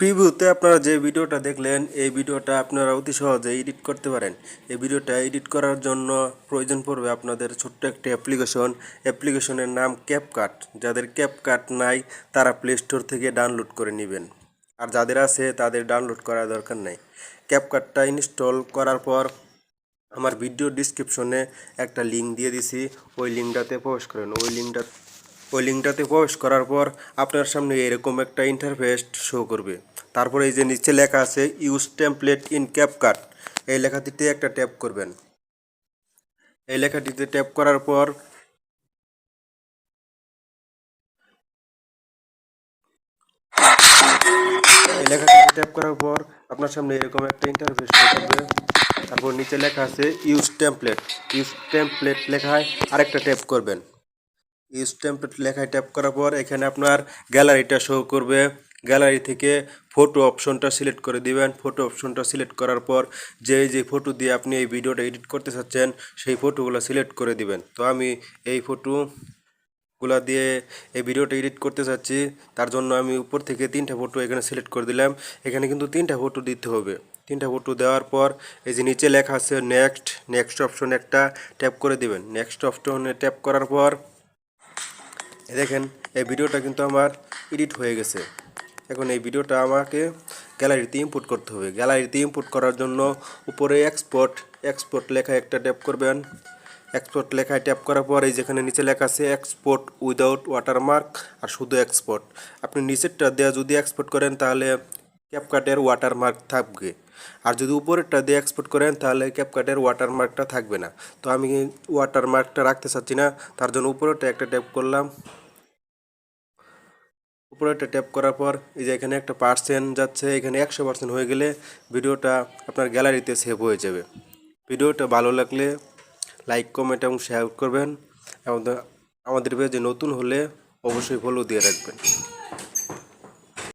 প্রিভিউতে আপনারা যে ভিডিওটা দেখলেন এই ভিডিওটা আপনারা অতি সহজে এডিট করতে পারেন। এই ভিডিওটা এডিট করার জন্য প্রয়োজন পড়বে আপনাদের ছোট্ট একটা অ্যাপ্লিকেশনের নাম ক্যাপকাট। যাদের ক্যাপকাট নাই তারা প্লে স্টোর থেকে ডাউনলোড করে নেবেন, আর যাদের আছে তাদের ডাউনলোড করার দরকার নেই। ক্যাপকাটটা ইনস্টল করার পর আমার ভিডিও ডিসক্রিপশনে একটা লিঙ্ক দিয়ে দিছি, ওই লিঙ্কটাতে প্রবেশ করেন। ওই লিঙ্কটাতে প্রবেশ করার পর আপনার সামনে এরকম একটা ইন্টারফেস শো করবে। তারপরে এই যে নিচে লেখা আছে ইউজ টেমপ্লেট ইন ক্যাপকাট, এই লেখাটিতে একটা ট্যাপ করবেন। এই লেখাটিতে ট্যাপ করার পর আপনার সামনে এরকম একটা ইন্টারফেস শো করবে। তারপর নিচে লেখা আছে ইউজ টেমপ্লেট লেখায় আরেকটা ট্যাপ করবেন। ইউজ টেমপ্লেট লেখায় ট্যাপ করার পর এখানে আপনার গ্যালারিটা শো করবে। গ্যালারি থেকে ফটো অপশনটা সিলেক্ট করে দিবেন। ফটো অপশনটা সিলেক্ট করার পর যে ফটো দিয়ে আপনি এই ভিডিওটা এডিট করতে চাচ্ছেন সেই ফটোগুলো সিলেক্ট করে দিবেন। তো আমি এই ফটোগুলো দিয়ে এই ভিডিওটা এডিট করতে চাচ্ছি, তার জন্য আমি উপর থেকে 3টা ফটো এখানে সিলেক্ট করে দিলাম। এখানে কিন্তু 3টা ফটো দিতে হবে। 3টা ফটো দেওয়ার পর এই যে নিচে লেখা আছে নেক্সট অপশনে একটা ট্যাপ করে দিবেন। নেক্সট অপশনে ট্যাপ করার পর দেখেন এই ভিডিওটা কিন্তু আমার এডিট হয়ে গেছে। এখন এই ভিডিওটা আমাকে গ্যালারিতে ইম্পোর্ট করতে হবে। গ্যালারিতে ইম্পোর্ট করার জন্য উপরে এক্সপোর্ট লেখায় একটা ট্যাপ করবেন। এক্সপোর্ট লেখায় ট্যাপ করার পর এই যেখানে নিচে লেখা আছে এক্সপোর্ট উইদাউট ওয়াটারমার্ক আর শুধু এক্সপোর্ট, আপনি নিচেরটা দেওয়া যদি এক্সপোর্ট করেন তাহলে ক্যাপকাটের ওয়াটারমার্ক থাকবে, আর যদি উপরেরটা দিয়ে এক্সপোর্ট করেন তাহলে ক্যাপকাটের ওয়াটারমার্কটা থাকবে না। তো আমি ওয়াটারমার্কটা রাখতে চাচ্ছি না, তার জন্য উপরেরটা একটা ট্যাপ করলাম। উপরে একটা ট্যাপ করার পর এই যে এখানে একটা পার্সেন্ট যাচ্ছে, এখানে 100% হয়ে গেলে ভিডিওটা আপনার গ্যালারিতে সেভ হয়ে যাবে। ভিডিওটা ভালো লাগলে লাইক কমেন্ট এবং শেয়ার করবেন, এবং আমাদের পেজে নতুন হলে অবশ্যই ফলো দিয়ে রাখবেন।